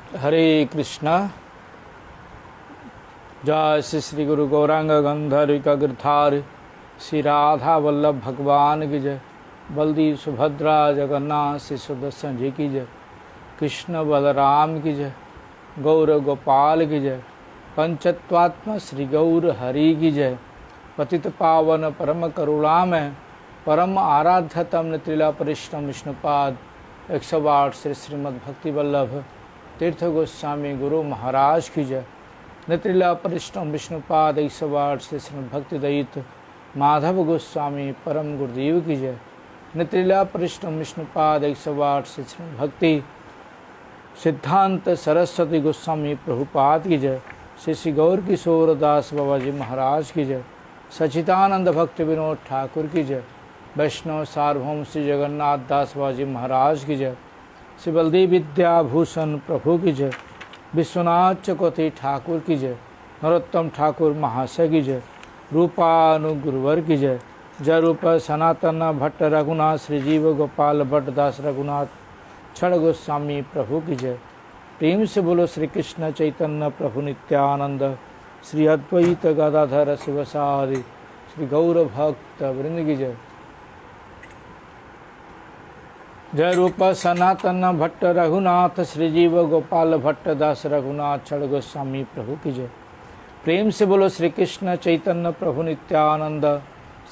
हरे कृष्णा। जय श्री श्री गुरु गौरांग गंधर्व गिरधार श्री राधा वल्लभ भगवान की जय। बलदेव सुभद्रा जगन्नाथ श्री सुदर्शन जी की जय। कृष्ण बलराम की जय। गौर गोपाल की जय। पंचत्वात्मा श्री गौर हरि की जय। पतित पावन परम करुणामय परम आराध्यतम नित्रिला परिश्रम विष्णुपाद 108 श्री श्रीमद् भक्ति वल्लभ तीर्थ गोस्वामी गुरु महाराज की जय। नित्रिला परिश्रम विष्णुपाद 108 श्री श्रीमद् भक्ति दयित माधव गोस्वामी परम गुरुदेव की जय। नित्रिला परिश्रम विष्णुपाद 108 श्री श्रीमद् भक्ति सिद्धांत सरस्वती गोस्वामी प्रभुपाद की जय। श्री श्री गौर किशोर दास बाबा जी महाराज की जय। सचिदानंद भक्ति विनोद ठाकुर की जय। वैष्णव सार्वभौम श्री जगन्नाथ दास बाबा जी महाराज की जय। श्री बलदेव विद्याभूषण प्रभु की जय। विश्वनाथ चकोती ठाकुर की जय। नरोत्तम ठाकुर महाशय की जय। रूपानुगुरुवर की जय। जय रूप सनातन भट्ट रघुनाथ श्री जीव गोपाल भट्ट दास रघुनाथ क्षण गोस्वामी प्रभु की जय। प्रेम से बोलो श्री कृष्ण चैतन्य प्रभु नित्यानंद श्री अद्वैत गदाधर शिवसादि श्री गौर भक्त वृंद की जय। जय रूप सनातन भट्ट रघुनाथ श्री जीव गोपाल भट्ट दास रघुनाथ क्षण गोस्वामी प्रभु की जय। प्रेम से बोलो श्री कृष्ण चैतन्य प्रभु नित्यानंद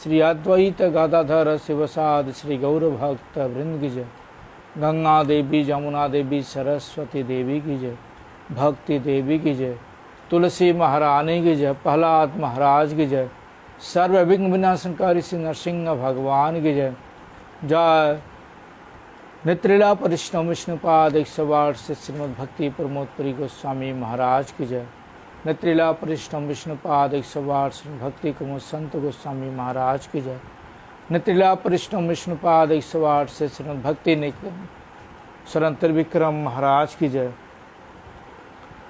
श्री अद्वैत गदाधर शिवसादि श्री गौर भक्त वृंद की जय। गंगा देवी जमुना देवी सरस्वती देवी की जय। भक्ति देवी की जय। तुलसी महारानी की जय। प्रहलाद महाराज की जय। सर्व विघ्न विनाशनकारी श्री नरसिंह भगवान की जय। जय नित्रिला परिश्रम विष्णुपाद 108 श्री श्रीमद् भक्ति प्रमोदपुरी गोस्वामी महाराज की जय। नित्रिला परिश्रम विष्णुपाद 108 श्री भक्ति कुमुद संत गोस्वामी महाराज की जय। नित्रिला परिश्रम विष्णुपाद 108 से श्रीमद् भक्ति शरण त्रिविक्रम महाराज की जय।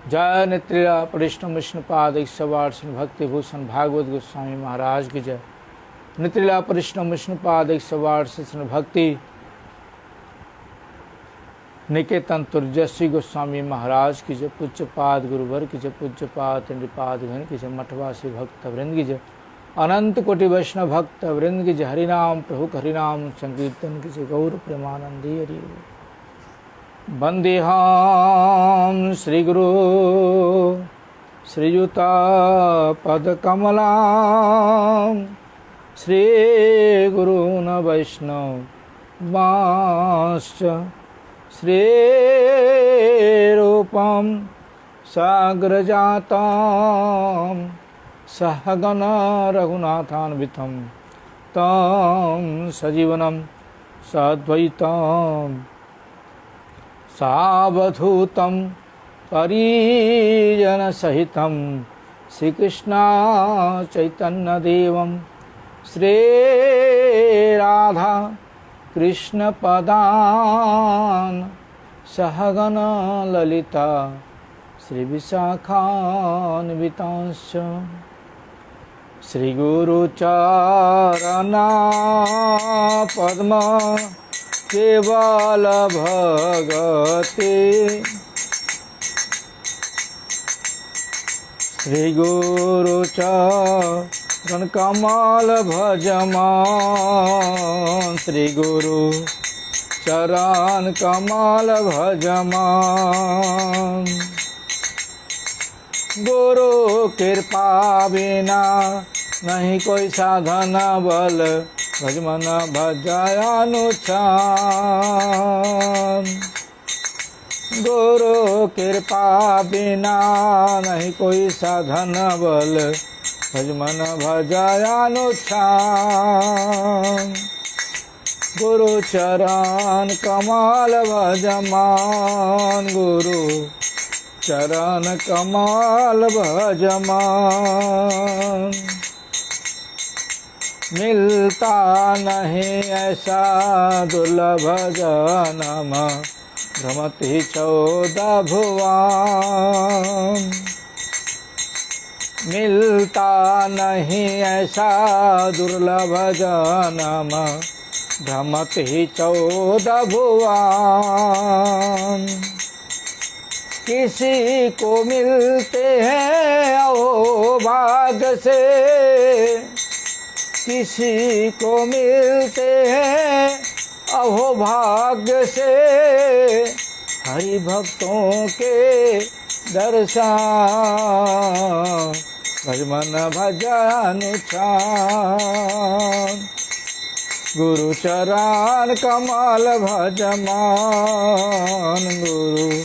जय नित्रिला परिश्रम विष्णुपाद 108 श्री भक्ति भूषण भागवत गोस्वामी महाराज की जय। नित्रिला परिश्रम विष्णुपाद 108 से श्रीमद् भक्ति निकेतन तुर्जस्वी गोस्वामी महाराज की जय। पूज्यपाद गुरुवर की जय। पूज्यपाद नृपाद घन की जय। मठवासी भक्त वृंद की जय। अनंत कोटि वैष्णव भक्त वृंद की जय। हरिनाम प्रभु हरिनाम संकीर्तन की जय। गौर प्रेमानंदी हरि। वंदेहम श्री गुरु श्रीयुता पद कमला श्री गुरुन वैष्णव वांश्च श्री रूपम साग्रजाता सहगण रघुनाथान्वितं तं सजीवनं सद्वैतं सावधूतं परिजनसहितं श्रीकृष्ण चैतन्यदेवं श्रीराधा कृष्णपदान् सहगण ललिता श्रीविशाखान्वितांश्च श्रीगुरुचरणा पद्म केवल भगते श्रीगुरुचरण कमल भजमान श्रीगुरु चरण कमल भजमान। गुरु कृपा बिना नहीं कोई साधन बल भजमन भजयानुच्छान। गुरु कृपा बिना नहीं कोई साधन बल भजमन भजयानुच्छान। गुरु चरण कमल भजमान गुरु चरण कमल भजमान। मिलता नहीं ऐसा दुर्लभ जन्म भ्रमति 14 भुवन। मिलता नहीं ऐसा दुर्लभ जन्म भ्रमति 14 भुवन। किसी को मिलते हैं अहो भाग्य से, किसी को मिलते हैं अहो भाग्य से, हरि भक्तों के दर्शन। भज मन भजन छान, गुरु चरण कमल भज मान, गुरु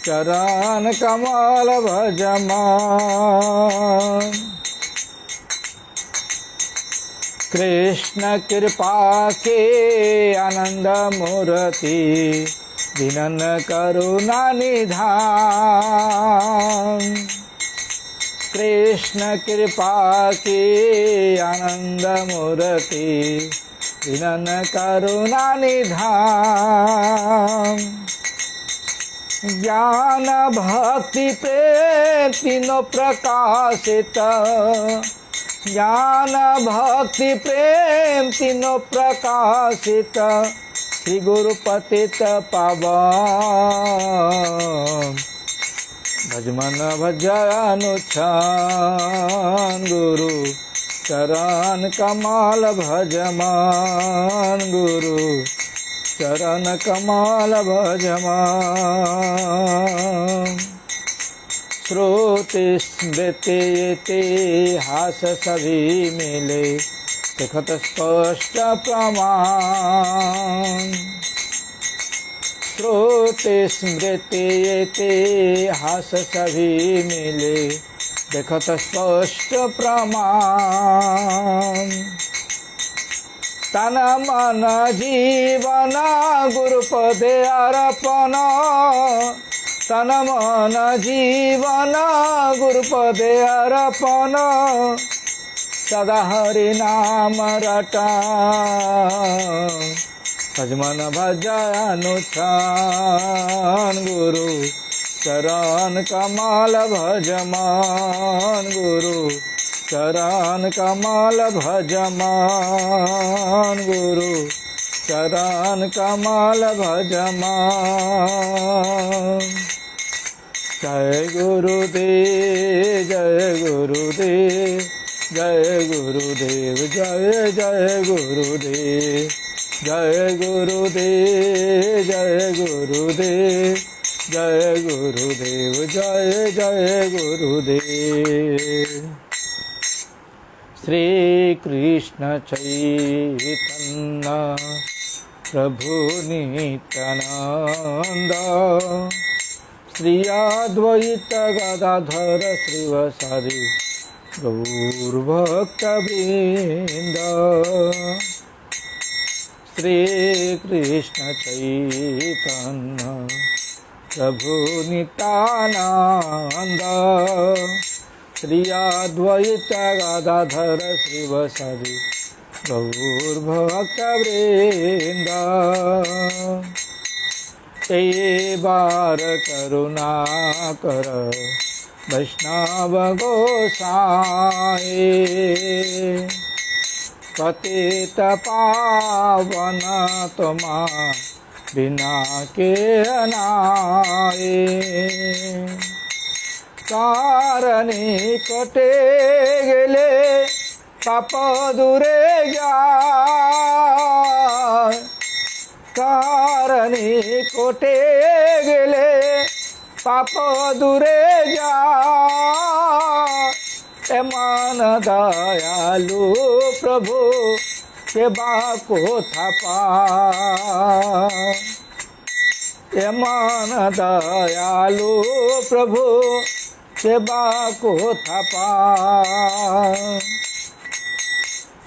चरण कमल भज मान। कृष्ण कृपा के आनंद मूर्ति, दीनन करुणा निधान। कृष्ण कृपा के आनंद मूर्ति, दीनन करुणा निधान। ज्ञान भक्ति प्रेम तीनों प्रकाशित, ज्ञान भक्ति प्रेम तीनों प्रकाशित, श्री गुरु पतित पावन। भज मन भजन छान, गुरु चरण कमल भज मान, गुरु चरण कमल भज मान। श्रुति स्मृति इतिहास सभी मिले, देखत स्पष्ट प्रमाण। श्रुति स्मृति इतिहास सभी मिले, देखत स्पष्ट प्रमाण। तन मन जीवन गुरुपदे अर्पण, तन मन जीवन गुरुपदे अर्पण। सदा हरि नाम रटा, भज मन भजन छान, गुरु चरण कमल भज मान, गुरु चरण कमल भज मान, गुरु चरण कमल भज मान। जय गुरुदेव जय गुरुदेव, जय गुरुदेव जय जय गुरुदेव, जय गुरुदेव जय गुरुदेव, जय गुरुदेव जय जय गुरुदेव। श्री कृष्ण चैतन्य प्रभु नित्यानंद, श्री अद्वैत गदाधर श्रीवासादि गौरभक्तवृंद। श्री कृष्ण चैतन्य प्रभु नित्यानंद, श्री अद्वैत गदाधर श्रीवासादि गौरभक्तवृंद। ये बार करुणा कर वैष्णव गोसाई, पतित पावन तुमा बिना के अनाए। कारणी कटे गेले पाप दूरे যায়, कारणी कोटे गेले पाप दूरे যায়। एमान दयालु प्रभु सेवा कोथा पाय, एमान दयालु प्रभु सेवा कोथा पाय।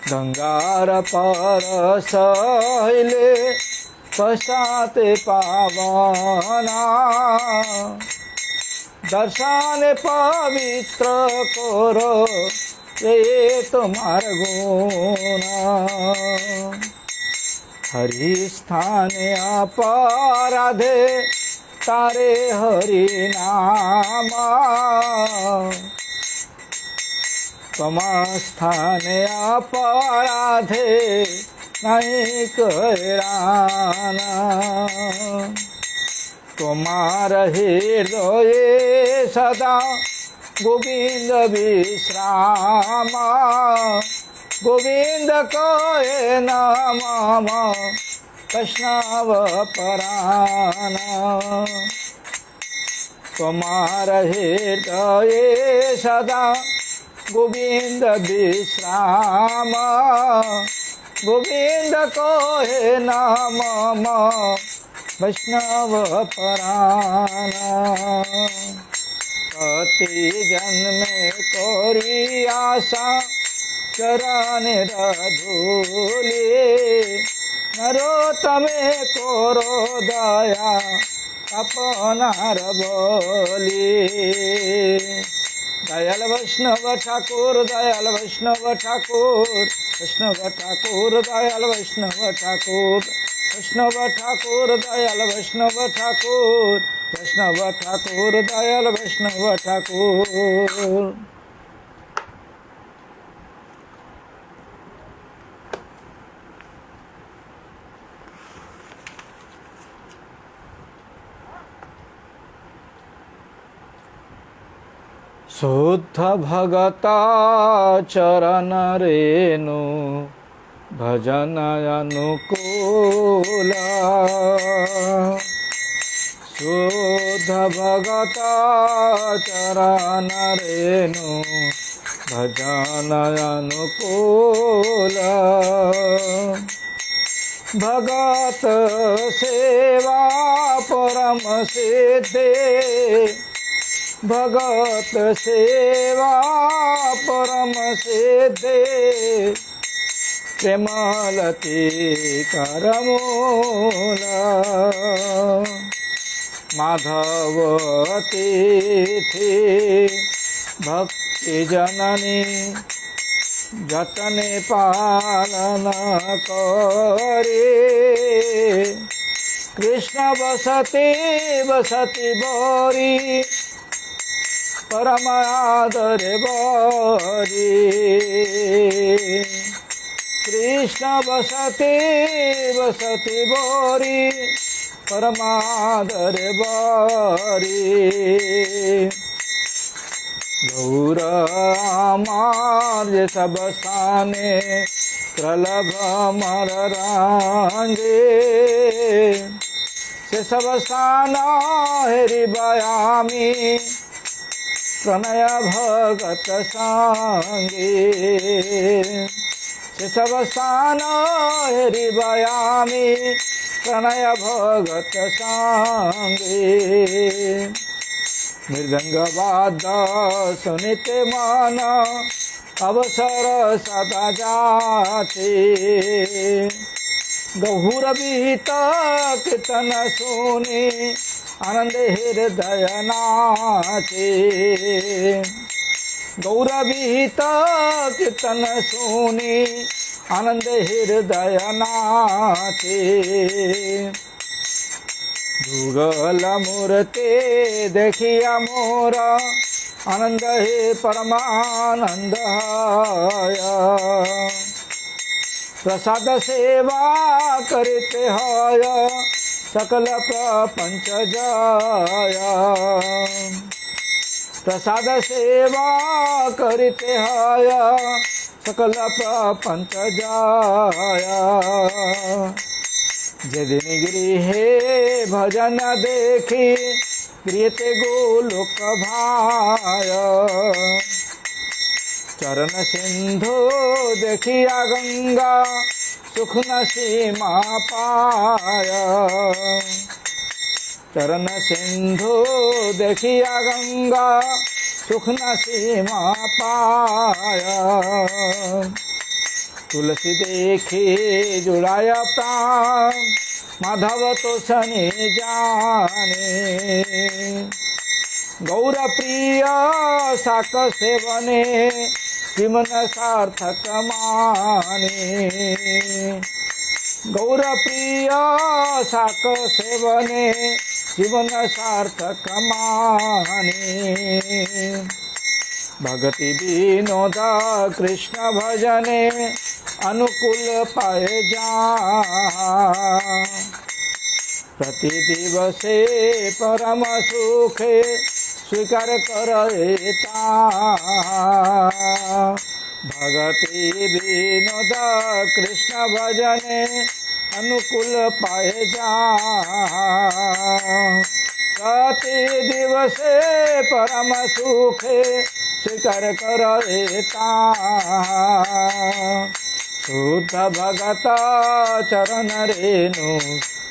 गंगार पर सहिले पश्चाते पावना, दर्शन पवित्र करो ये तुम्हार गुना। हरि स्थाने अपराधे तारे हरि नाम, समास्थाने अपराधे नहीं कहराना। तुम्हार हृदये सदा गोविंद विश्राम, गोविंद कोए नमः वैष्णव परान। तुम्हार हृदये सदा गोविंद विश्राम, गोविंद कोए नमः वैष्णव परान। कति जन्मे कोरी आशा चरण धूली, नरोत्तमे कोरो दया अपनार बोली। दयाल वैष्णव ठाकुर, दयाल वैष्णव ठाकुर, वैष्णव ठाकुर दयाल वैष्णव ठाकुर, वैष्णव ठाकुर दयाल वैष्णव ठाकुर, वैष्णव ठाकुर दयाल वैष्णव ठाकुर। शुद्ध भगता चरण रेणु भजन अनुकूल, शुद्ध भगता चरण रेणु भजन अनुकूल। भगत सेवा परम सिद्धि, भगत सेवा परम सिद्धि, प्रेमलती करमूल। माधवती थी भक्ति जननी, जतने पालन करे। कृष्ण बसती बसती बोरी, परम आदर बोरी। कृष्ण बसती बसती बोरी, परम आदर बोरी। गौर आमार सब स्थाने प्रलभ मर रांगे, से सब स्थान हेरि बयामी, प्रणय भगत सांगे। से सब स्थान हेरि बयामी, प्रणय भगत सांगे। मृदंग वाद सुनिते मन, अवसर सदा जाते। गहुर विहित कीर्तन सुनी, आनंद हृदय नाचे। गौर विहित कीर्तन सुनी, आनंद हृदय नाचे। जुगल मूर्ति देखिया मोर, आनंद हे परमानंद। प्रसाद सेवा करते हय, सकल प्रपंच जय। प्रसाद सेवा करते हय, सकल प्रपंच जय। जेदिन गृहे भजन देखी, गृहते गोलोक भाय। चरण सिंधु देखिया गंगा, सुख न सीमा पाय। चरण सिंधु देखिया गंगा, सुख न सीमा पाय। तुलसी देखी जुड़ाया प्राण, माधव तो सने जाने। गौर प्रिय साक सेवने, जीवन सार्थक माने। गौर प्रिय साक सेवने, जीवन सार्थक माने। भगति विनोद कृष्ण भजने, अनुकूल पाए जा। प्रति दिवसे परम सुखे स्वीकार करता भगति विनोद कृष्ण भजने अनुकूल पाए जा प्रति दिवसे परम सुखे स्वीकार करता शुद्ध भगत चरण रेणु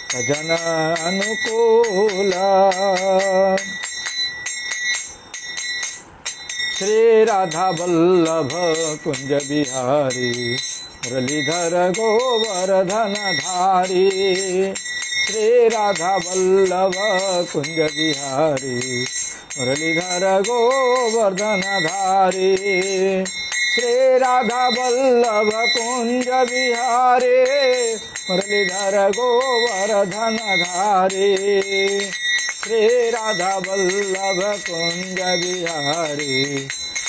भजन अनुकूल श्री राधा वल्लभ कुंज बिहारी मुरलीधर गोवर्धन धारी श्री राधा वल्लभ कुंज बिहारी मुरलीधर गोवर्धन धारी श्री राधा वल्लभ कुंज बिहारी मुरलीधर गोवर्धन धारी श्री राधा वल्लभ कुंज बिहारी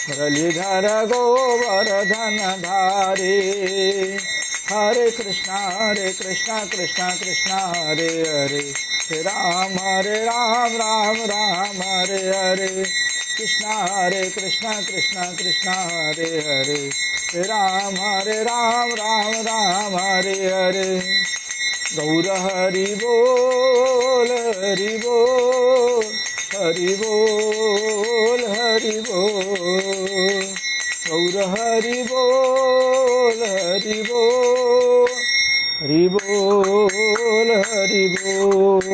मुरलीधर गोवर्धन धारी हरे कृष्णा कृष्णा कृष्णा हरे हरे राम राम राम हरे हरे कृष्णा कृष्णा कृष्णा हरे हरे राम राम हरे हरे गौर हरि बोल हरि बोल हरि बोल हरि बोल गौर हरि बोल हरि बोल हरि बोल हरि बोल।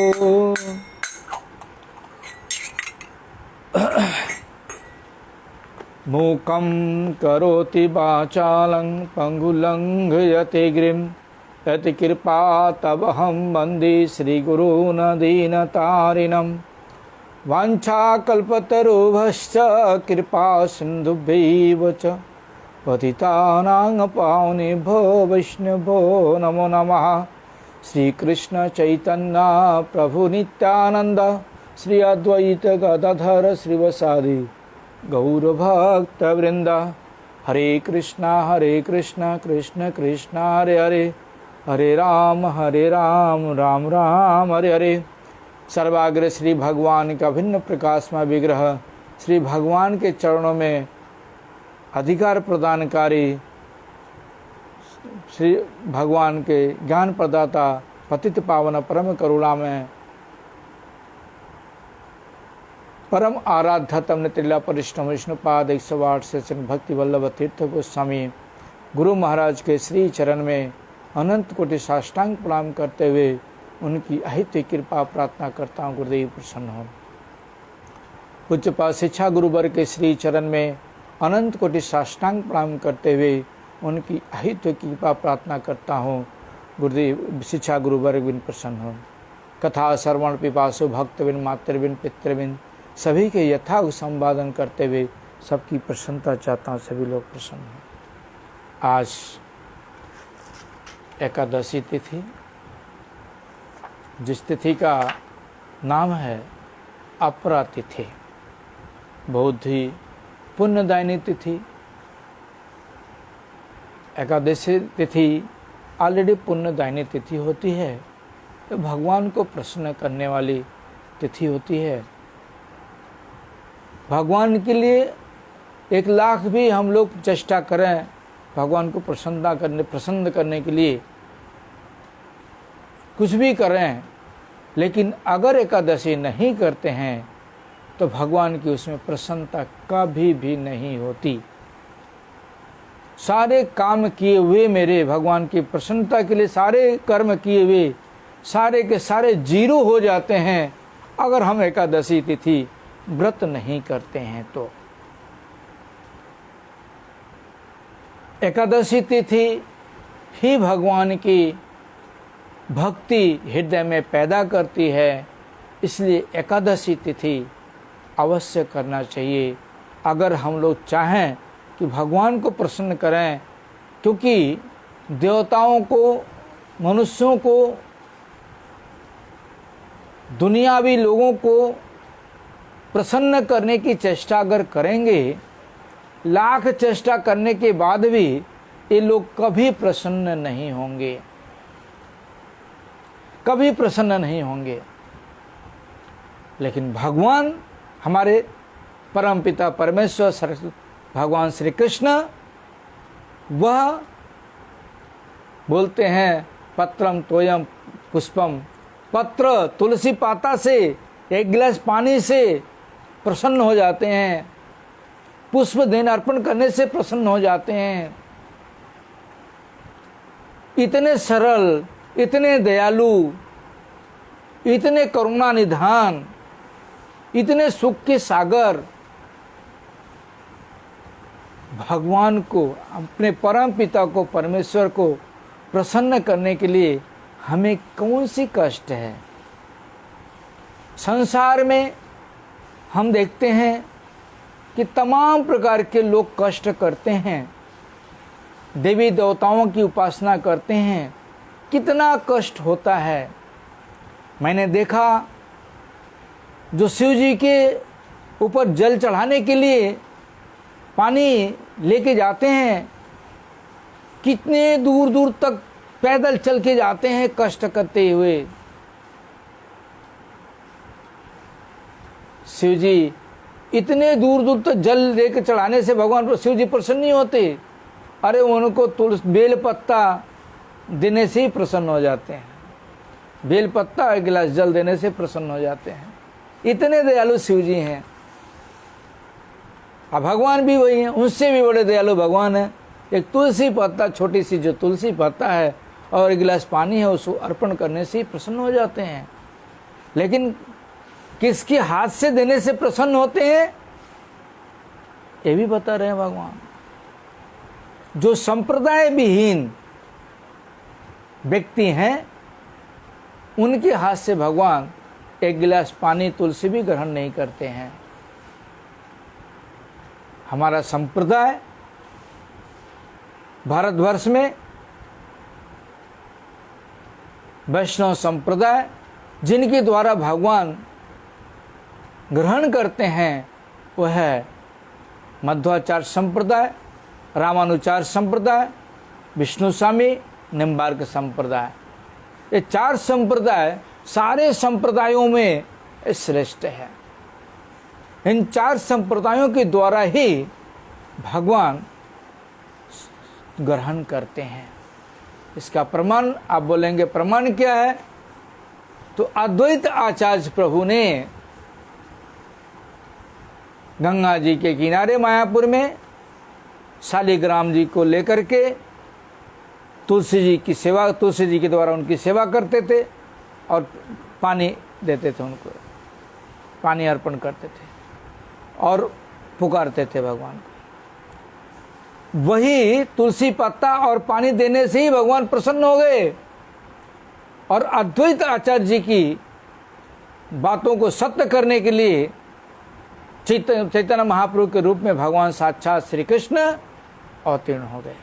मूकं करोति वाचालं पंगुलंघयते गिरिं यत्कृपा तवहं वन्दे श्रीगुरून् दीनतारिणं वाञ्छाकल्पतरुभ्यश्च कृपा सिन्धुभ्यैव च पतितानां पावनेभ्यो वैष्णवो नमो नमः। श्रीकृष्ण चैतन्य प्रभु नित्यानंद श्री अद्वैत गदाधर श्रीवासादि गौरभक्तवृंद हरे कृष्णा कृष्ण कृष्ण हरे हरे हरे राम राम राम हरे हरे। सर्वाग्र श्री भगवान का भिन्न प्रकाशमय विग्रह श्री भगवान के चरणों में अधिकार प्रदानकारी श्री भगवान के ज्ञान प्रदाता पतित पावन परम करुणा में परम आराध्य तम नित्य परिष्णम विष्णुपाद 108 से भक्ति वल्लभ तीर्थ गोस्वामी गुरु महाराज के श्री चरण में अनंत कोटि साष्टांग प्रणाम करते हुए उनकी अहित कृपा प्रार्थना करता हूँ। गुरुदेव प्रसन्न हो। पूज्यपाद शिक्षा गुरुवर के श्री चरण में अनंत कोटि साष्टांग प्रणाम करते हुए उनकी अहित कृपा प्रार्थना करता हूँ। गुरुदेव शिक्षा गुरुवर बिन प्रसन्न हो। कथा श्रवण पिपासु भक्तबिन मातृबिन पितृबिन सभी के यथार्थ संवादन करते हुए सबकी प्रसन्नता चाहता हूँ। सभी लोग प्रसन्न हो। आज एकादशी तिथि, जिस तिथि का नाम है अपरा तिथि, बहुत ही पुण्यदायिनी तिथि। एकादशी तिथि ऑलरेडी पुण्यदायिनी तिथि होती है, तो भगवान को प्रसन्न करने वाली तिथि होती है। भगवान के लिए 1 लाख भी हम लोग चेष्टा करें भगवान को प्रसन्न करने के लिए, कुछ भी करें, लेकिन अगर एकादशी नहीं करते हैं तो भगवान की उसमें प्रसन्नता कभी भी नहीं होती। सारे काम किए हुए मेरे भगवान की प्रसन्नता के लिए सारे कर्म किए हुए सारे के सारे जीरो हो जाते हैं अगर हम एकादशी तिथि व्रत नहीं करते हैं तो। एकादशी तिथि ही भगवान की भक्ति हृदय में पैदा करती है, इसलिए एकादशी तिथि अवश्य करना चाहिए अगर हम लोग चाहें कि भगवान को प्रसन्न करें। क्योंकि देवताओं को, मनुष्यों को, दुनियावी लोगों को प्रसन्न करने की चेष्टा अगर करेंगे, लाख चेष्टा करने के बाद भी ये लोग कभी प्रसन्न नहीं होंगे। कभी प्रसन्न नहीं होंगे। लेकिन भगवान हमारे परमपिता परमेश्वर भगवान श्री कृष्ण, वह बोलते हैं पत्रम तोयम पुष्पम, पत्र तुलसी पाता से, एक गिलास पानी से प्रसन्न हो जाते हैं, पुष्प देना अर्पण करने से प्रसन्न हो जाते हैं। इतने सरल, इतने दयालु, इतने करुणा निधान, इतने सुख के सागर भगवान को, अपने परम पिता को, परमेश्वर को प्रसन्न करने के लिए हमें कौन सी कष्ट है। संसार में हम देखते हैं कि तमाम प्रकार के लोग कष्ट करते हैं, देवी देवताओं की उपासना करते हैं, कितना कष्ट होता है। मैंने देखा जो शिव जी के ऊपर जल चढ़ाने के लिए पानी लेके जाते हैं, कितने दूर दूर तक पैदल चल के जाते हैं कष्ट करते हुए। शिव जी इतने दूर दूर तक जल लेके चढ़ाने से भगवान पर शिव जी प्रसन्न नहीं होते। अरे उनको तुलसी बेल पत्ता देने से ही प्रसन्न हो जाते हैं, बेल पत्ता एक गिलास जल देने से प्रसन्न हो जाते हैं। इतने दयालु शिव जी हैं। अब भगवान भी वही हैं, उनसे भी बड़े दयालु भगवान है। एक तुलसी पत्ता, छोटी सी जो तुलसी पत्ता है और एक गिलास पानी है, उसको अर्पण करने से ही प्रसन्न हो जाते हैं। लेकिन किसके हाथ से देने से प्रसन्न होते हैं, ये भी बता रहे हैं भगवान। जो संप्रदाय विहीन व्यक्ति हैं, उनके हाथ से भगवान एक गिलास पानी, तुलसी भी ग्रहण नहीं करते हैं। हमारा संप्रदाय भारतवर्ष में वैष्णव संप्रदाय, जिनके द्वारा भगवान ग्रहण करते हैं, वह है मध्वाचार्य संप्रदाय, रामानुचार्य संप्रदाय, विष्णु स्वामी, निम्बार्क संप्रदाय। ये चार संप्रदाय सारे संप्रदायों में श्रेष्ठ है। इन चार संप्रदायों के द्वारा ही भगवान ग्रहण करते हैं। इसका प्रमाण आप बोलेंगे प्रमाण क्या है? तो अद्वैत आचार्य प्रभु ने गंगा जी के किनारे मायापुर में शालिग्राम जी को लेकर के तुलसी जी की सेवा, तुलसी जी के द्वारा उनकी सेवा करते थे और पानी देते थे, उनको पानी अर्पण करते थे और पुकारते थे भगवान को। वही तुलसी पत्ता और पानी देने से ही भगवान प्रसन्न हो गए और अद्वैत आचार्य जी की बातों को सत्य करने के लिए चैतन्य महाप्रभु के रूप में भगवान साक्षात श्री कृष्ण अवतीर्ण हो गए।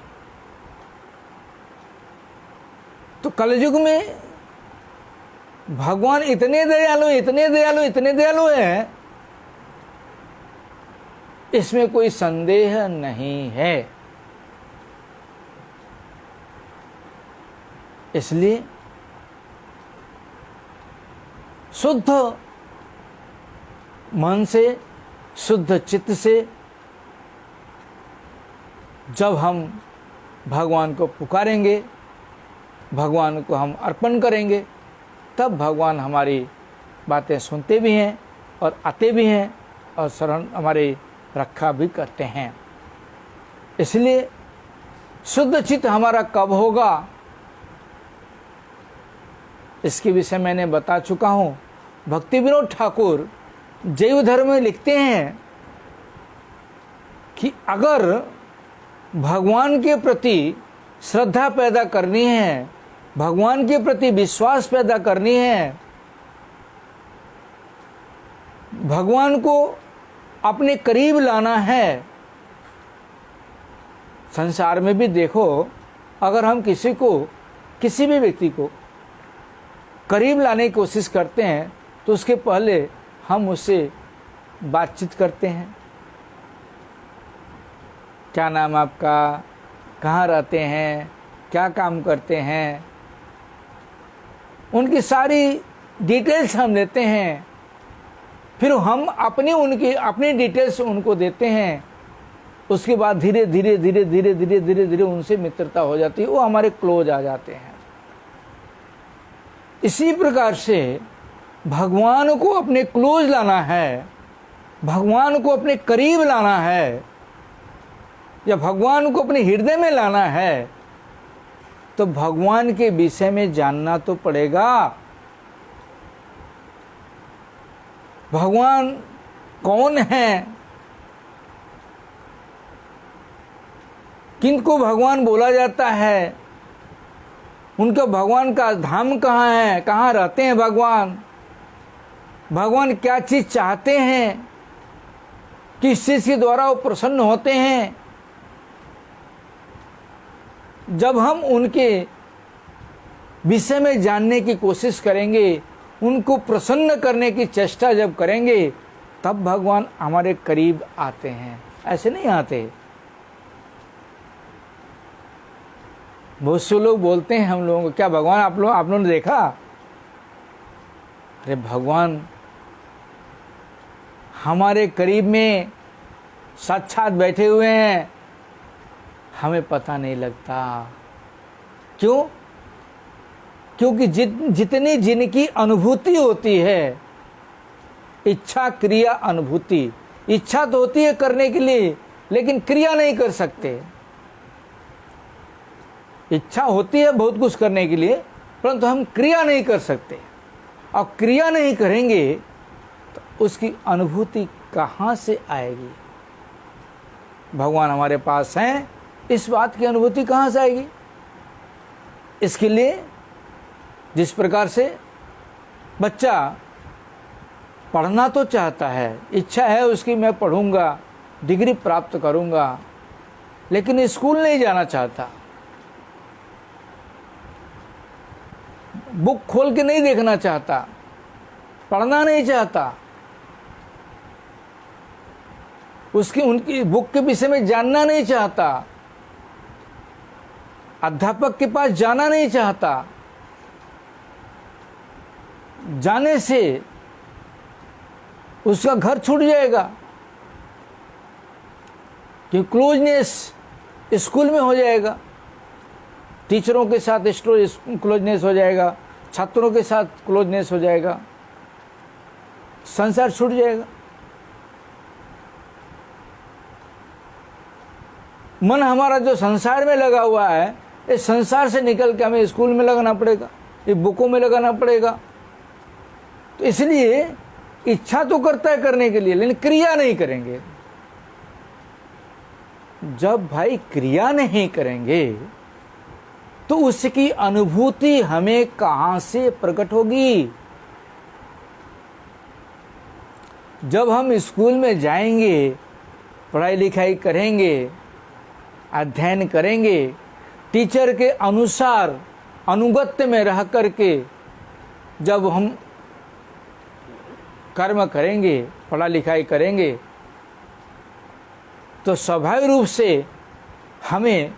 तो कलयुग में भगवान इतने दयालु, इतने दयालु, इतने दयालु हैं, इसमें कोई संदेह नहीं है। इसलिए शुद्ध मन से, शुद्ध चित्त से जब हम भगवान को पुकारेंगे, भगवान को हम अर्पण करेंगे, तब भगवान हमारी बातें सुनते भी हैं और आते भी हैं और शरण हमारी रक्षा भी करते हैं। इसलिए शुद्ध चित्त हमारा कब होगा, इसके विषय मैंने बता चुका हूँ। भक्ति विनोद ठाकुर जैव धर्म में लिखते हैं कि अगर भगवान के प्रति श्रद्धा पैदा करनी है, भगवान के प्रति विश्वास पैदा करनी है, भगवान को अपने करीब लाना है। संसार में भी देखो, अगर हम किसी को, किसी भी व्यक्ति को करीब लाने की कोशिश करते हैं तो उसके पहले हम उससे बातचीत करते हैं। क्या नाम आपका, कहाँ रहते हैं, क्या काम करते हैं, उनकी सारी डिटेल्स हम लेते हैं, फिर हम अपनी डिटेल्स उनको देते हैं। उसके बाद धीरे धीरे धीरे धीरे धीरे धीरे धीरे उनसे मित्रता हो जाती है, वो हमारे क्लोज आ जाते हैं। इसी प्रकार से भगवान को अपने क्लोज लाना है, भगवान को अपने करीब लाना है, या भगवान को अपने हृदय में लाना है, तो भगवान के विषय में जानना तो पड़ेगा। भगवान कौन है, किनको भगवान बोला जाता है, उनका भगवान का धाम कहाँ है, कहाँ रहते हैं भगवान, भगवान क्या चीज चाहते हैं, किस चीज के द्वारा वो प्रसन्न होते हैं। जब हम उनके विषय में जानने की कोशिश करेंगे, उनको प्रसन्न करने की चेष्टा जब करेंगे, तब भगवान हमारे करीब आते हैं, ऐसे नहीं आते। बहुत से लोग बोलते हैं हम लोगों को, क्या भगवान आप लोगों ने देखा? अरे भगवान हमारे करीब में साक्षात बैठे हुए हैं, हमें पता नहीं लगता। क्यों? क्योंकि जितनी जिनकी अनुभूति होती है, इच्छा क्रिया अनुभूति, इच्छा तो होती है करने के लिए, लेकिन क्रिया नहीं कर सकते। इच्छा होती है बहुत कुछ करने के लिए, परंतु हम क्रिया नहीं कर सकते। और क्रिया नहीं करेंगे तो उसकी अनुभूति कहाँ से आएगी? भगवान हमारे पास हैं, इस बात की अनुभूति कहाँ से आएगी? इसके लिए जिस प्रकार से बच्चा पढ़ना तो चाहता है, इच्छा है उसकी, मैं पढ़ूंगा, डिग्री प्राप्त करूंगा, लेकिन स्कूल नहीं जाना चाहता, बुक खोल के नहीं देखना चाहता, पढ़ना नहीं चाहता, उनकी बुक के विषय में जानना नहीं चाहता, अध्यापक के पास जाना नहीं चाहता। जाने से उसका घर छूट जाएगा, कि क्लोजनेस स्कूल में हो जाएगा, टीचरों के साथ क्लोजनेस हो जाएगा, छात्रों के साथ क्लोजनेस हो जाएगा, संसार छूट जाएगा। मन हमारा जो संसार में लगा हुआ है, इस संसार से निकल के हमें स्कूल में लगाना पड़ेगा, ये बुकों में लगाना पड़ेगा। तो इसलिए इच्छा तो करता है करने के लिए, लेकिन क्रिया नहीं करेंगे। जब भाई क्रिया नहीं करेंगे तो उसकी अनुभूति हमें कहां से प्रकट होगी? जब हम स्कूल में जाएंगे, पढ़ाई लिखाई करेंगे, अध्ययन करेंगे, टीचर के अनुसार अनुगत्य में रह करके जब हम कर्म करेंगे, पढ़ा लिखाई करेंगे, तो स्वाभाविक रूप से हमें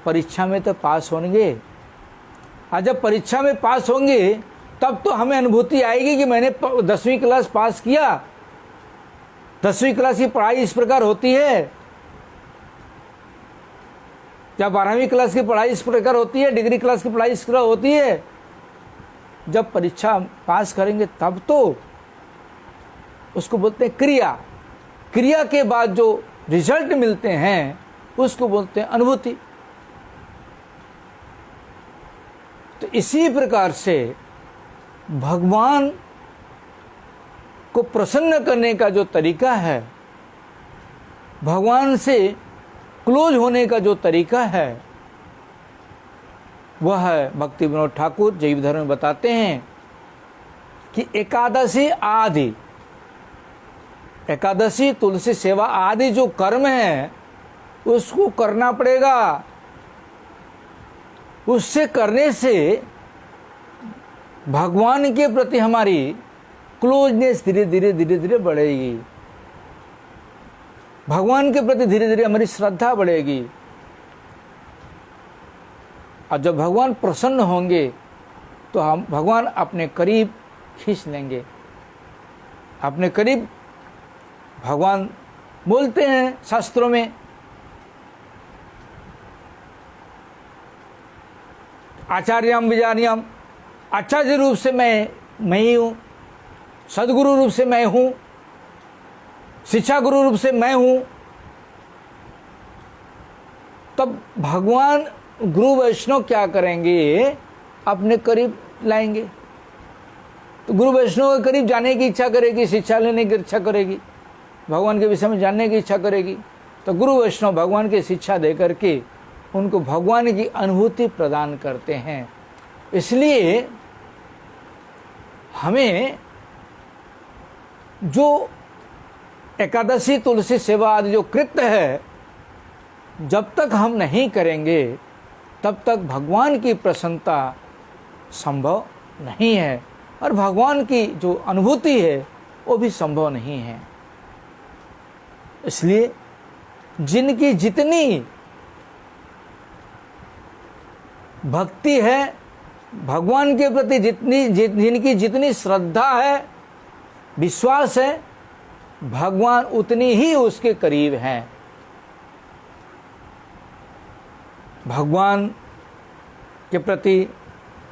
परीक्षा में तो पास होंगे। और जब परीक्षा में पास होंगे तब तो हमें अनुभूति आएगी कि मैंने 10वीं क्लास पास किया। 10वीं क्लास की पढ़ाई इस प्रकार होती है, या 12वीं क्लास की पढ़ाई इस प्रकार होती है, डिग्री क्लास की पढ़ाई इस प्रकार होती है। जब परीक्षा पास करेंगे तब तो उसको बोलते हैं क्रिया। क्रिया के बाद जो रिजल्ट मिलते हैं उसको बोलते हैं अनुभूति। तो इसी प्रकार से भगवान को प्रसन्न करने का जो तरीका है, भगवान से क्लोज होने का जो तरीका है, वह है भक्ति विनोद ठाकुर जैव धर्म में बताते हैं कि एकादशी तुलसी सेवा आदि जो कर्म है उसको करना पड़ेगा। उससे करने से भगवान के प्रति हमारी क्लोजनेस धीरे धीरे धीरे धीरे बढ़ेगी, भगवान के प्रति धीरे धीरे हमारी श्रद्धा बढ़ेगी। और जब भगवान प्रसन्न होंगे तो हम भगवान अपने करीब खींच लेंगे। अपने करीब भगवान बोलते हैं शास्त्रों में, आचार्यम विजानियम, आचार्य रूप से मैं ही हूँ, सदगुरु रूप से मैं हूँ, शिक्षा गुरु रूप से मैं हूँ। तब भगवान गुरु वैष्णव क्या करेंगे, अपने करीब लाएंगे। तो गुरु वैष्णव के करीब जाने की इच्छा करेगी, शिक्षा लेने की इच्छा करेगी, भगवान के विषय में जानने की इच्छा करेगी, तो गुरु वैष्णव भगवान की शिक्षा दे करके उनको भगवान की अनुभूति प्रदान करते हैं। इसलिए हमें जो एकादशी तुलसी सेवा आदि जो कृत्य है, जब तक हम नहीं करेंगे तब तक भगवान की प्रसन्नता संभव नहीं है, और भगवान की जो अनुभूति है वो भी संभव नहीं है। इसलिए जिनकी जितनी भक्ति है, भगवान के प्रति जिनकी जितनी श्रद्धा है, विश्वास है, भगवान उतनी ही उसके करीब हैं। भगवान के प्रति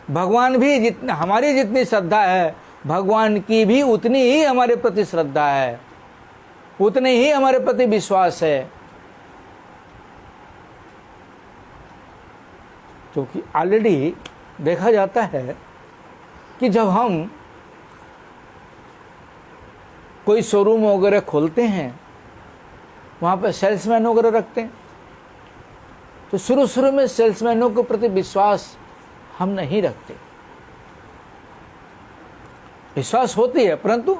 भगवान भी हमारी जितनी श्रद्धा है, भगवान की भी उतनी ही हमारे प्रति श्रद्धा है, उतने ही हमारे प्रति विश्वास है। क्योंकि ऑलरेडी देखा जाता है कि जब हम कोई शोरूम वगैरह खोलते हैं, वहाँ पर सेल्समैन वगैरह रखते हैं, तो शुरू में सेल्समैनों के प्रति विश्वास हम नहीं रखते। विश्वास होती है परंतु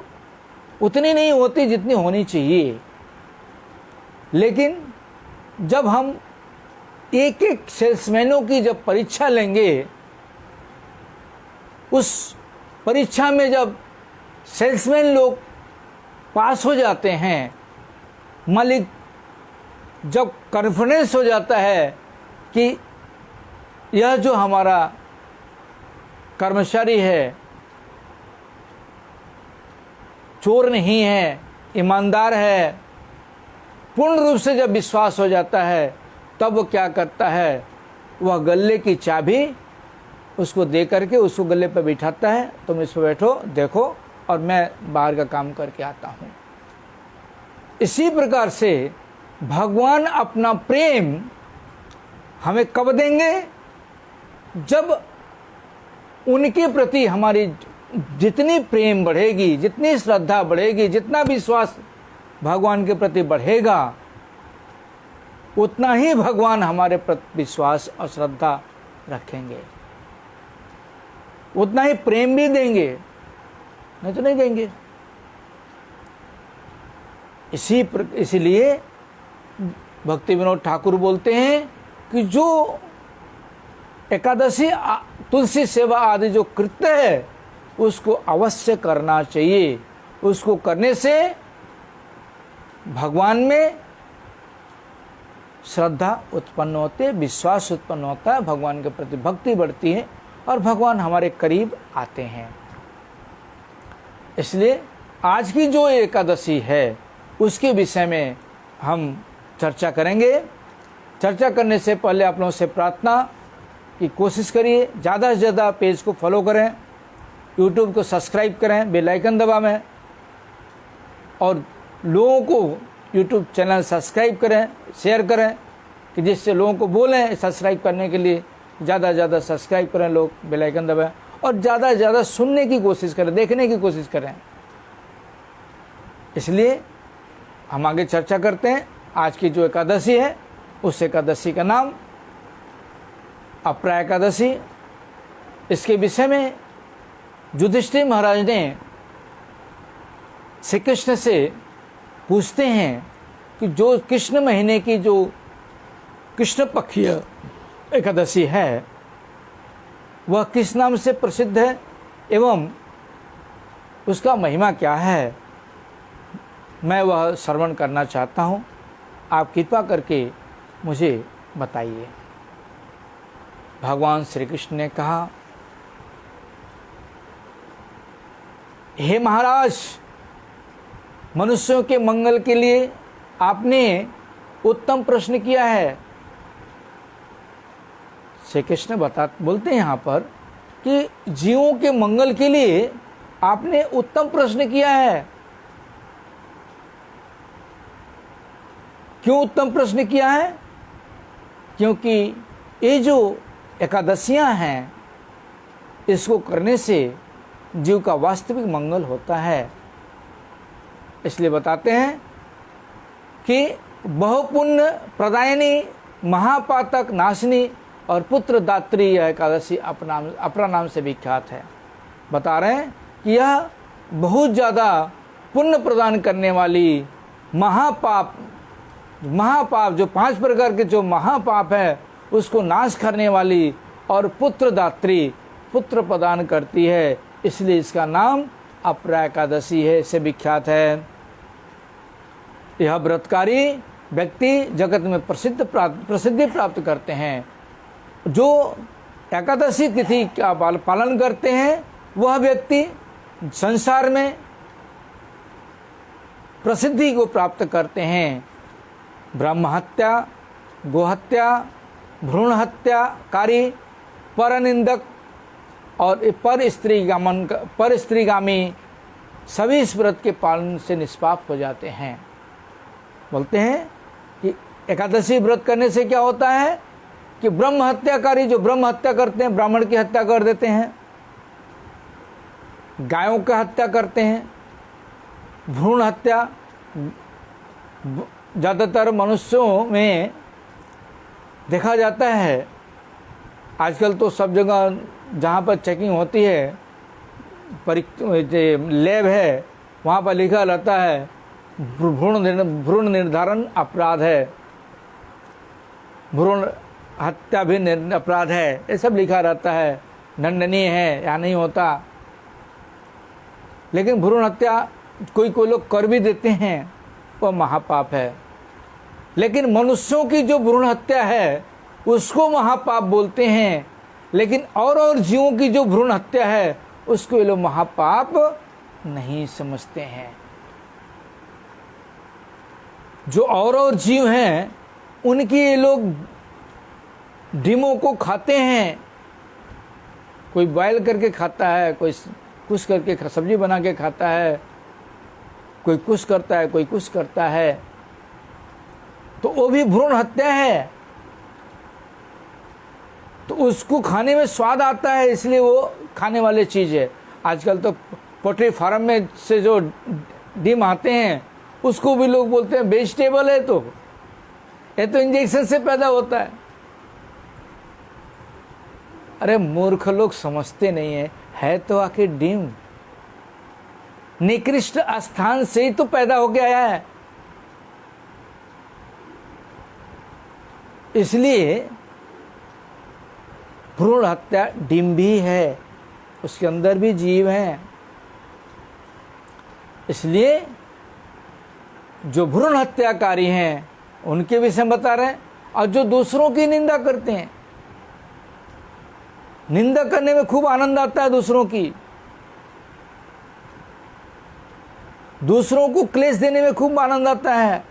उतनी नहीं होती जितनी होनी चाहिए। लेकिन जब हम एक एक सेल्समैनों की जब परीक्षा लेंगे, उस परीक्षा में जब सेल्समैन लोग पास हो जाते हैं, मालिक जब कॉन्फिडेंस हो जाता है कि यह जो हमारा कर्मचारी है चोर नहीं है, ईमानदार है, पूर्ण रूप से जब विश्वास हो जाता है, तब वो क्या करता है, वह गले की चाबी उसको दे करके उसको गले पर बिठाता है, तुम इस पर बैठो, देखो, और मैं बाहर का काम करके आता हूँ। इसी प्रकार से भगवान अपना प्रेम हमें कब देंगे, जब उनके प्रति हमारी जितनी प्रेम बढ़ेगी, जितनी श्रद्धा बढ़ेगी, जितना विश्वास भगवान के प्रति बढ़ेगा, उतना ही भगवान हमारे प्रति विश्वास और श्रद्धा रखेंगे, उतना ही प्रेम भी देंगे, नहीं तो नहीं देंगे। इसीलिए भक्ति विनोद ठाकुर बोलते हैं कि जो एकादशी तुलसी सेवा आदि जो कृत्य है उसको अवश्य करना चाहिए। उसको करने से भगवान में श्रद्धा उत्पन्न होती है, विश्वास उत्पन्न होता है, भगवान के प्रति भक्ति बढ़ती है और भगवान हमारे करीब आते हैं। इसलिए आज की जो एकादशी है उसके विषय में हम चर्चा करेंगे। चर्चा करने से पहले आप लोगों से प्रार्थना की कोशिश करिए, ज़्यादा से ज़्यादा पेज को फॉलो करें, यूट्यूब को सब्सक्राइब करें, बेल आइकन दबाएं और लोगों को यूट्यूब चैनल सब्सक्राइब करें, शेयर करें, कि जिससे लोगों को बोलें सब्सक्राइब करने के लिए। ज़्यादा से ज़्यादा सब्सक्राइब करें लोग, बेल आइकन दबाएं और ज़्यादा से ज़्यादा सुनने की कोशिश करें, देखने की कोशिश करें। इसलिए हम आगे चर्चा करते हैं। आज की जो एकादशी है उस एकादशी का नाम अपरा एकादशी। इसके विषय में युधिष्ठिर महाराज ने श्री कृष्ण से पूछते हैं कि जो कृष्ण महीने की जो कृष्ण पक्षीय एकादशी है वह किस नाम से प्रसिद्ध है एवं उसका महिमा क्या है, मैं वह श्रवण करना चाहता हूँ। आप कृपा करके मुझे बताइए। भगवान श्री कृष्ण ने कहा, हे महाराज, मनुष्यों के मंगल के लिए आपने उत्तम प्रश्न किया है। श्री कृष्ण बोलते हैं यहाँ पर कि जीवों के मंगल के लिए आपने उत्तम प्रश्न किया है। क्यों उत्तम प्रश्न किया है? क्योंकि ये जो एकादशियां हैं, इसको करने से जीव का वास्तविक मंगल होता है। इसलिए बताते हैं कि बहुपुण्य प्रदायिनी, महापातक नाशिनी और पुत्र दात्री यह एकादशी अपना नाम से विख्यात है। बता रहे हैं कि यह बहुत ज़्यादा पुण्य प्रदान करने वाली महापाप जो 5 प्रकार के जो महापाप है उसको नाश करने वाली और पुत्रदात्री, पुत्र प्रदान करती है, इसलिए इसका नाम अपरा एकादशी है, से विख्यात है। यह व्रतकारी व्यक्ति जगत में प्रसिद्धि प्राप्त करते हैं। जो एकादशी तिथि का पालन करते हैं वह व्यक्ति संसार में प्रसिद्धि को प्राप्त करते हैं। ब्रह्म हत्या, गोहत्या, भ्रूण हत्याकारी, परनिंदक और पर स्त्रीगामी सभी इस व्रत के पालन से निष्पाप हो जाते हैं। बोलते हैं कि एकादशी व्रत करने से क्या होता है कि ब्रह्म हत्याकारी, जो ब्रह्म हत्या करते हैं, ब्राह्मण की हत्या कर देते हैं, गायों की हत्या करते हैं, भ्रूण हत्या ज़्यादातर मनुष्यों में देखा जाता है। आजकल तो सब जगह जहाँ पर चेकिंग होती है, लैब है, वहाँ पर लिखा रहता है भ्रूण निर्धारण अपराध है, भ्रूण हत्या भी अपराध है, ये सब लिखा रहता है, दंडनीय है या नहीं होता। लेकिन भ्रूण हत्या कोई लोग कर भी देते हैं, वह महापाप है। लेकिन मनुष्यों की जो भ्रूण हत्या है उसको महापाप बोलते हैं, लेकिन और जीवों की जो भ्रूण हत्या है उसको ये लोग महापाप नहीं समझते हैं। जो और जीव हैं उनकी ये लोग डिमों को खाते हैं। कोई बॉयल करके खाता है, कोई कुछ करके सब्जी बना के खाता है, कोई कुछ करता है, कोई कुछ करता है, तो वो भी भ्रूण हत्या है। तो उसको खाने में स्वाद आता है, इसलिए वो खाने वाली चीज़ है। आजकल तो पोल्ट्री फार्म में से जो डिम आते हैं उसको भी लोग बोलते हैं वेजिटेबल है, तो ये तो इंजेक्शन से पैदा होता है। अरे मूर्ख लोग समझते नहीं है तो आखिर डिम निकृष्ट स्थान से ही तो पैदा होके आया है। इसलिए भ्रूण हत्या डिम भी है, उसके अंदर भी जीव हैं। इसलिए जो भ्रूण हत्याकारी हैं उनके विषय में बता रहे हैं। और जो दूसरों की निंदा करते हैं, निंदा करने में खूब आनंद आता है, दूसरों को क्लेश देने में खूब आनंद आता है,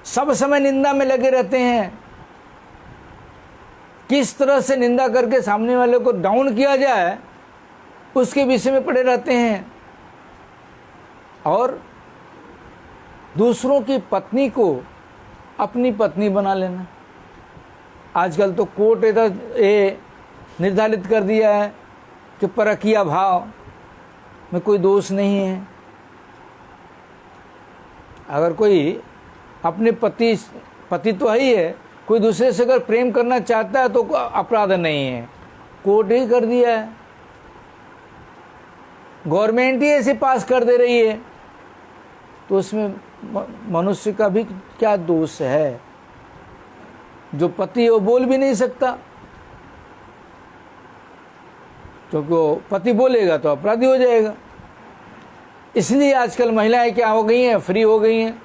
सब समय निंदा में लगे रहते हैं। किस तरह से निंदा करके सामने वाले को डाउन किया जाए उसके विषय में पड़े रहते हैं। और दूसरों की पत्नी को अपनी पत्नी बना लेना। आजकल तो कोर्ट ये निर्धारित कर दिया है कि परकीय भाव में कोई दोष नहीं है। अगर कोई अपने पति तो है ही है, कोई दूसरे से अगर प्रेम करना चाहता है तो अपराध नहीं है, कोर्ट ही कर दिया है, गवर्नमेंट ही ऐसे पास कर दे रही है, तो उसमें मनुष्य का भी क्या दोष है? जो पति है वो बोल भी नहीं सकता, क्योंकि वो पति बोलेगा तो अपराधी हो जाएगा। इसलिए आजकल महिलाएं क्या हो गई हैं, फ्री हो गई हैं।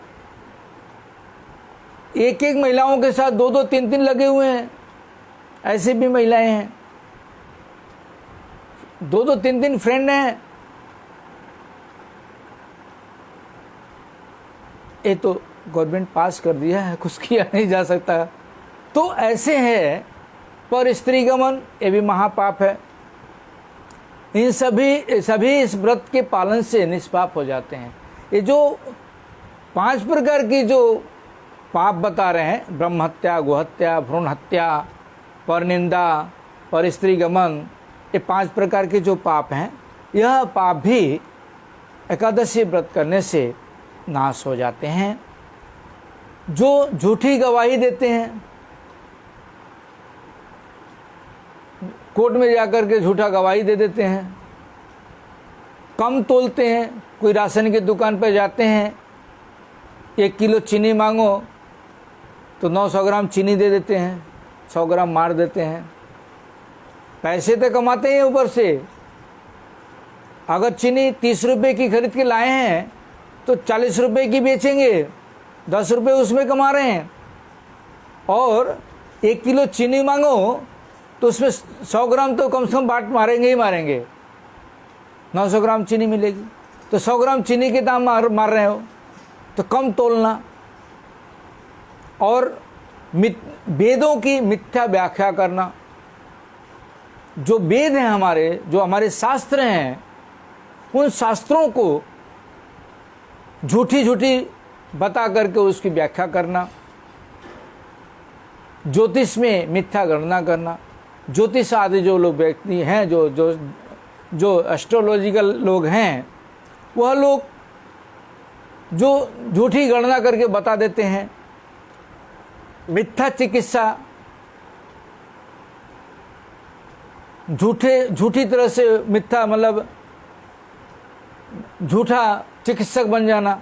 एक महिलाओं के साथ 2-2, 3-3 लगे हुए हैं, ऐसे भी महिलाएं हैं। 2-2, 3-3 फ्रेंड हैं, ये तो गवर्नमेंट पास कर दिया है, कुछ किया नहीं जा सकता। तो ऐसे है, पर स्त्री गमन ये भी महापाप है। इन सभी इस व्रत के पालन से निष्पाप हो जाते हैं। ये जो 5 प्रकार की जो पाप बता रहे हैं, ब्रह्म हत्या, गोहत्या, भ्रूण हत्या, पर निंदा, पर स्त्री गमन, ये 5 प्रकार के जो पाप हैं, यह पाप भी एकादशी व्रत करने से नाश हो जाते हैं। जो झूठी गवाही देते हैं, कोर्ट में जाकर के झूठा गवाही दे देते हैं, कम तोलते हैं, कोई राशन की दुकान पर जाते हैं, 1 किलो चीनी मांगो तो 900 ग्राम चीनी दे देते हैं, 100 ग्राम मार देते हैं। पैसे तो कमाते हैं ऊपर से। अगर चीनी 30 रुपये की खरीद के लाए हैं तो 40 रुपये की बेचेंगे, 10 रुपये उसमें कमा रहे हैं। और 1 किलो चीनी मांगो तो उसमें 100 ग्राम तो कम से कम बाट मारेंगे ही मारेंगे, 900 ग्राम चीनी मिलेगी, तो 100 ग्राम चीनी के दाम मार रहे हो। तो कम तोलना और वेदों की मिथ्या व्याख्या करना। जो वेद हैं हमारे, जो हमारे शास्त्र हैं, उन शास्त्रों को झूठी बता करके उसकी व्याख्या करना। ज्योतिष में मिथ्या गणना करना। ज्योतिष आदि जो लोग व्यक्ति हैं, जो एस्ट्रोलॉजिकल लोग हैं, वह लोग जो झूठी गणना करके बता देते हैं। मिथ्या चिकित्सा, झूठी तरह से मिथ्या मतलब झूठा चिकित्सक बन जाना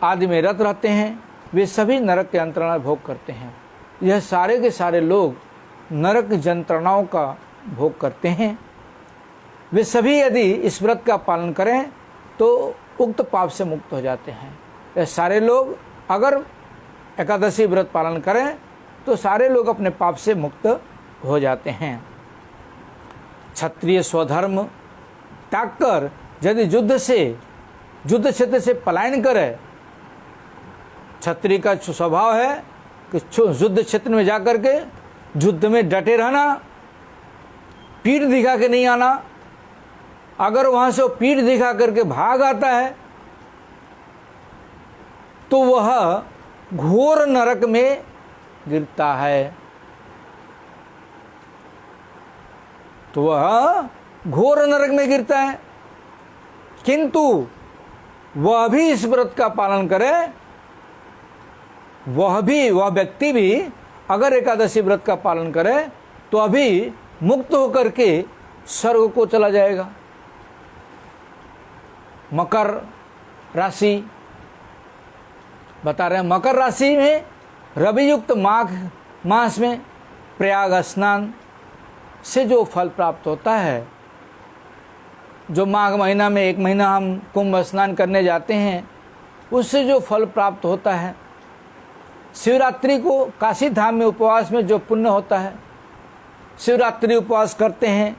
आदि में रत रहते हैं। वे सभी नरक के यंत्रणा भोग करते हैं। यह सारे के सारे लोग नरक यंत्रणाओं का भोग करते हैं। वे सभी यदि इस व्रत का पालन करें तो उक्त पाप से मुक्त हो जाते हैं। यह सारे लोग अगर एकादशी व्रत पालन करें तो सारे लोग अपने पाप से मुक्त हो जाते हैं। क्षत्रिय स्वधर्म त्याग कर यदि युद्ध क्षेत्र से पलायन करे, क्षत्रिय का स्वभाव है कि युद्ध क्षेत्र में जाकर के युद्ध में डटे रहना, पीठ दिखा के नहीं आना। अगर वहां से वो पीठ दिखा करके भाग आता है तो वह घोर नरक में गिरता है। तो वह घोर नरक में गिरता है। किंतु वह भी इस व्रत का पालन करे, वह व्यक्ति भी अगर एकादशी व्रत का पालन करे तो अभी मुक्त होकर के स्वर्ग को चला जाएगा। मकर राशि बता रहे हैं। मकर राशि में रवि युक्त माघ मास में प्रयाग स्नान से जो फल प्राप्त होता है, जो माघ महीना में 1 महीना हम कुंभ स्नान करने जाते हैं, उससे जो फल प्राप्त होता है, शिवरात्रि को काशी धाम में उपवास में जो पुण्य होता है, शिवरात्रि उपवास करते हैं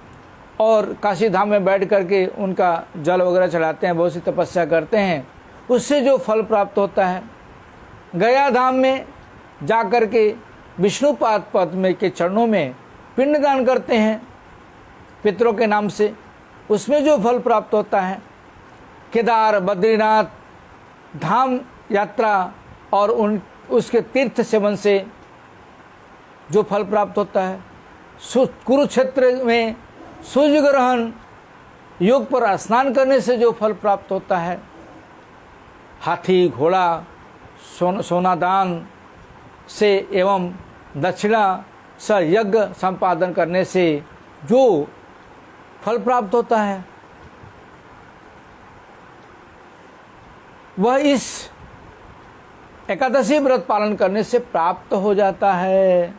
और काशी धाम में बैठ करके उनका जल वगैरह चढ़ाते हैं, बहुत सी तपस्या करते हैं, उससे जो फल प्राप्त होता है, गया धाम में जा कर के विष्णुपाद पद में के चरणों में पिंडदान करते हैं पितरों के नाम से, उसमें जो फल प्राप्त होता है, केदार बद्रीनाथ धाम यात्रा और उसके तीर्थ सेवन से जो फल प्राप्त होता है, कुरुक्षेत्र में सूर्य ग्रहण योग पर स्नान करने से जो फल प्राप्त होता है, हाथी घोड़ा सोना दान से एवं दक्षिणा स यज्ञ संपादन करने से जो फल प्राप्त होता है, वह इस एकादशी व्रत पालन करने से प्राप्त हो जाता है।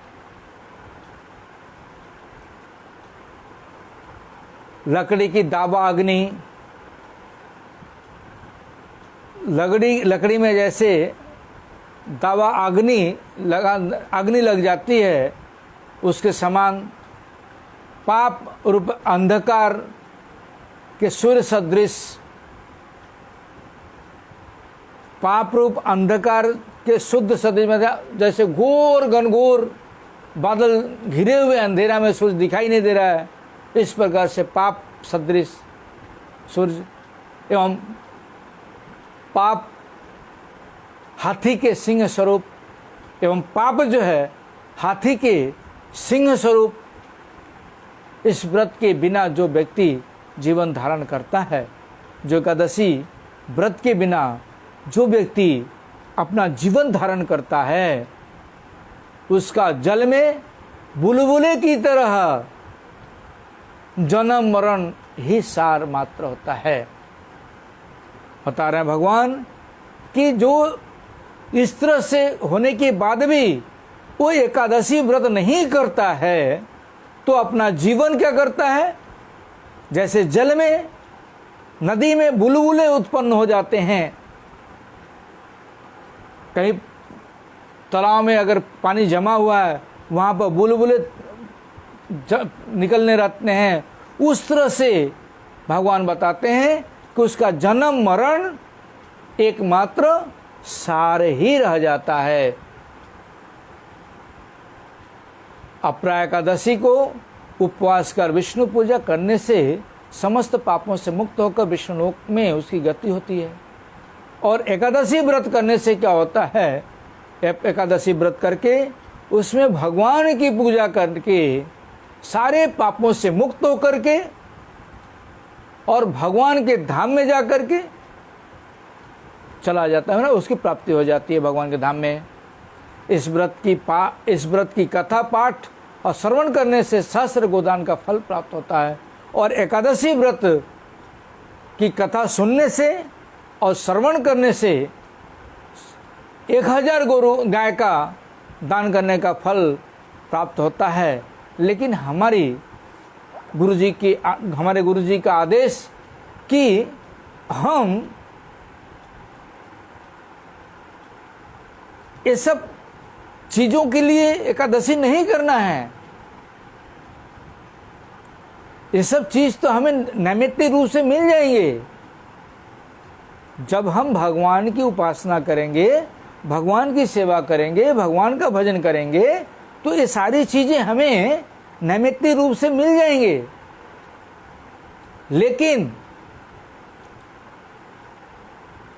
लकड़ी की दावा अग्नि, लकड़ी में जैसे दावा अग्नि लग जाती है, उसके समान पाप रूप अंधकार के सूर्य सदृश पाप रूप अंधकार के शुद्ध सदृश में, जैसे घोर घनघोर बादल घिरे हुए अंधेरा में सूरज दिखाई नहीं दे रहा है, इस प्रकार से पाप सदृश सूर्य एवं पाप हाथी के सिंह स्वरूप एवं पाप जो है हाथी के सिंह स्वरूप, इस व्रत के बिना जो व्यक्ति जीवन धारण करता है, जो एकादशी व्रत के बिना जो व्यक्ति अपना जीवन धारण करता है, उसका जल में बुलबुले की तरह जन्म मरण ही सार मात्र होता है। बता रहे हैं भगवान कि जो इस तरह से होने के बाद भी वो एकादशी व्रत नहीं करता है, तो अपना जीवन क्या करता है, जैसे जल में नदी में बुलबुले उत्पन्न हो जाते हैं, कहीं तालाब में अगर पानी जमा हुआ है वहाँ पर बुलबुले निकलने रहते हैं, उस तरह से भगवान बताते हैं कि उसका जन्म मरण एकमात्र सार ही रह जाता है। अपरा एकादशी को उपवास कर विष्णु पूजा करने से समस्त पापों से मुक्त होकर विष्णु लोक में उसकी गति होती है। और एकादशी व्रत करने से क्या होता है, एकादशी व्रत करके उसमें भगवान की पूजा करके सारे पापों से मुक्त होकर के और भगवान के धाम में जा कर के चला जाता है ना, उसकी प्राप्ति हो जाती है भगवान के धाम में। इस व्रत की कथा पाठ और श्रवण करने से सहस्त्र गोदान का फल प्राप्त होता है। और एकादशी व्रत की कथा सुनने से और श्रवण करने से 1000 गोरु गाय का दान करने का फल प्राप्त होता है। लेकिन हमारे गुरुजी का आदेश कि हम ये सब चीज़ों के लिए एकादशी नहीं करना है। ये सब चीज़ तो हमें नैमित्तिक रूप से मिल जाएंगे। जब हम भगवान की उपासना करेंगे, भगवान की सेवा करेंगे, भगवान का भजन करेंगे, तो ये सारी चीज़ें हमें नैमित्तिक रूप से मिल जाएंगे। लेकिन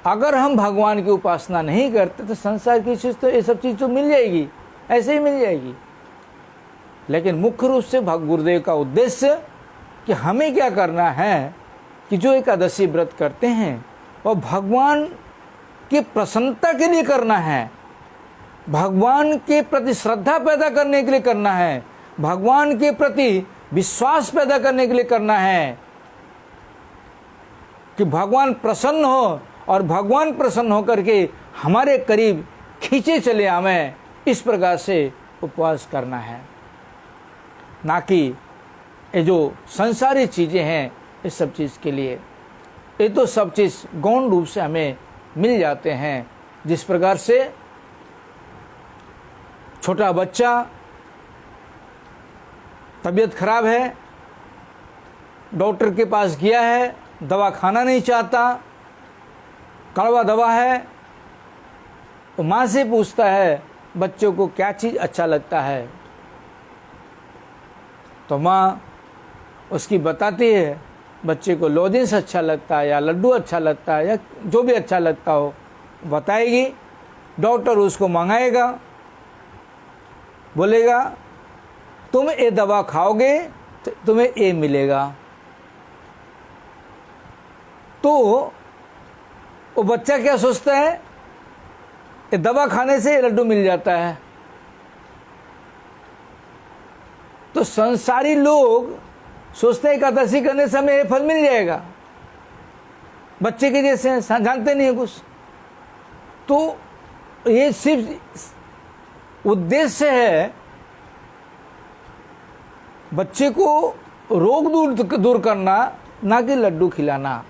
अगर हम भगवान की उपासना नहीं करते तो संसार की चीज़ तो ये सब चीज़ तो मिल जाएगी, ऐसे ही मिल जाएगी। लेकिन मुख्य रूप से गुरुदेव का उद्देश्य कि हमें क्या करना है कि जो एकादशी व्रत करते हैं और भगवान की प्रसन्नता के लिए करना है, भगवान के प्रति श्रद्धा पैदा करने के लिए करना है, भगवान के प्रति विश्वास पैदा करने के लिए करना है कि भगवान प्रसन्न हो और भगवान प्रसन्न होकर के हमारे करीब खींचे चले आवें, इस प्रकार से उपवास करना है। ना कि ये जो संसारी चीज़ें हैं इस सब चीज़ के लिए, ये तो सब चीज़ गौण रूप से हमें मिल जाते हैं। जिस प्रकार से छोटा बच्चा तबीयत खराब है, डॉक्टर के पास गया है, दवा खाना नहीं चाहता, कड़वा दवा है, तो माँ से पूछता है बच्चों को क्या चीज़ अच्छा लगता है, तो माँ उसकी बताती है बच्चे को लोजेंस अच्छा लगता है या लड्डू अच्छा लगता है या जो भी अच्छा लगता हो बताएगी। डॉक्टर उसको मंगाएगा, बोलेगा तुम ये दवा खाओगे तो तुम्हें ये मिलेगा। तो वो बच्चा क्या सोचता है, ये दवा खाने से लड्डू मिल जाता है। तो संसारी लोग सोचते हैं एकादशी करने से हमें ये फल मिल जाएगा, बच्चे के जैसे जानते नहीं है कुछ। तो ये सिर्फ उद्देश्य है बच्चे को रोग दूर करना, ना कि लड्डू खिलाना।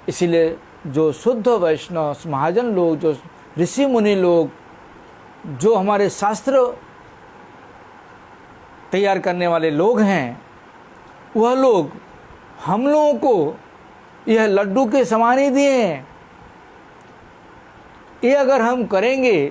इसीलिए जो शुद्ध वैष्णव महाजन लोग, जो ऋषि मुनि लोग, जो हमारे शास्त्र तैयार करने वाले लोग हैं, वह लोग हम लोगों को यह लड्डू के समान ही दिए हैं। ये अगर हम करेंगे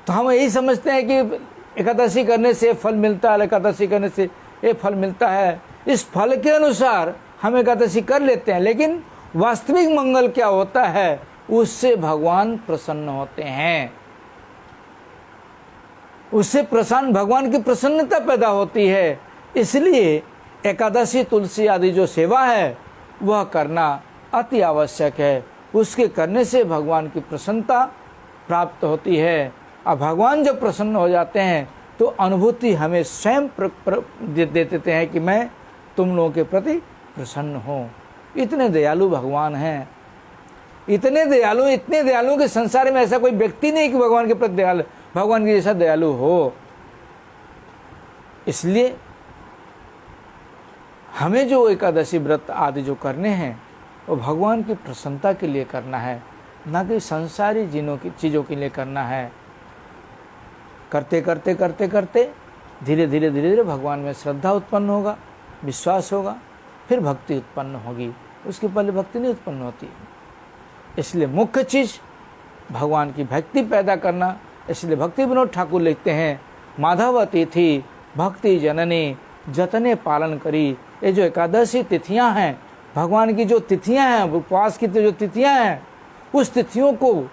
तो हम यही समझते हैं कि एकादशी करने से फल मिलता है, एकादशी करने से ये फल मिलता है, इस फल के अनुसार हम एकादशी कर लेते हैं। लेकिन वास्तविक मंगल क्या होता है, उससे भगवान प्रसन्न होते हैं, उससे भगवान की प्रसन्नता पैदा होती है। इसलिए एकादशी तुलसी आदि जो सेवा है वह करना अति आवश्यक है। उसके करने से भगवान की प्रसन्नता प्राप्त होती है। अब भगवान जब प्रसन्न हो जाते हैं तो अनुभूति हमें स्वयं दे देते हैं कि मैं तुम लोगों के प्रति प्रसन्न हूँ। इतने दयालु भगवान हैं, इतने दयालु के संसार में ऐसा कोई व्यक्ति नहीं कि भगवान के प्रति दयालु, भगवान के जैसा दयालु हो। इसलिए हमें जो एकादशी व्रत आदि जो करने हैं वो भगवान की प्रसन्नता के लिए करना है, ना कि संसारी चीज़ों के लिए करना है। करते करते करते करते धीरे धीरे भगवान में श्रद्धा उत्पन्न होगा, विश्वास होगा, फिर भक्ति उत्पन्न होगी। उसके पहले भक्ति नहीं उत्पन्न होती। इसलिए मुख्य चीज़ भगवान की भक्ति पैदा करना। इसलिए भक्ति विनोद ठाकुर लिखते हैं, माधव तिथि भक्ति जननी जतने पालन करी। ये जो एकादशी तिथियां हैं, भगवान की जो तिथियां हैं, उपवास की जो तिथियां हैं, उस तिथियों को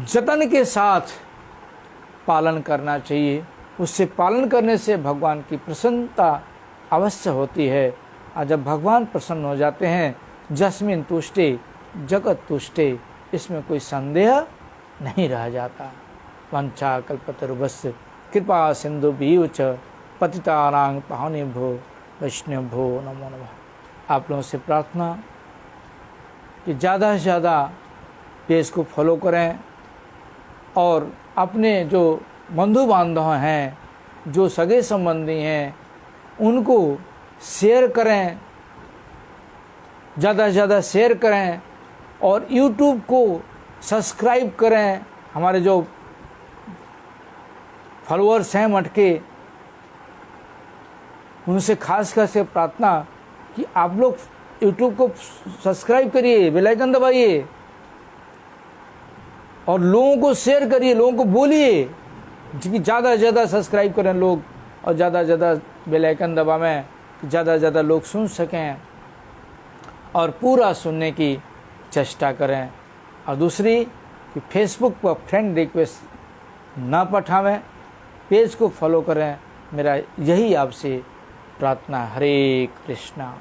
जतन के साथ पालन करना चाहिए। उससे पालन करने से भगवान की प्रसन्नता अवश्य होती है। और जब भगवान प्रसन्न हो जाते हैं, जस्मिन तुष्टे जगत तुष्टे, इसमें कोई संदेह नहीं रह जाता। वंचा कल्पतरुभ्यश्च कृपा सिंधु बीच पतितानां पावनेभ्यो वैष्णवेभ्यो नमो नमः। आप लोगों से प्रार्थना कि ज़्यादा से ज़्यादा पेज को फॉलो करें और अपने जो बंधु बांधव हैं, जो सगे संबंधी हैं, उनको शेयर करें, ज़्यादा से ज़्यादा शेयर करें और YouTube को सब्सक्राइब करें। हमारे जो फॉलोअर्स हैं मठ के, उनसे खासकर से प्रार्थना कि आप लोग YouTube को सब्सक्राइब करिए, बेल आइकन दबाइए और लोगों को शेयर करिए, लोगों को बोलिए कि ज़्यादा से ज़्यादा सब्सक्राइब करें लोग और ज़्यादा से ज़्यादा बेल आइकन दबाएं, ज़्यादा से ज़्यादा लोग सुन सकें और पूरा सुनने की चेष्टा करें। और दूसरी कि फेसबुक पर फ्रेंड रिक्वेस्ट ना पठावें, पेज को फॉलो करें। मेरा यही आपसे प्रार्थना। हरे कृष्णा।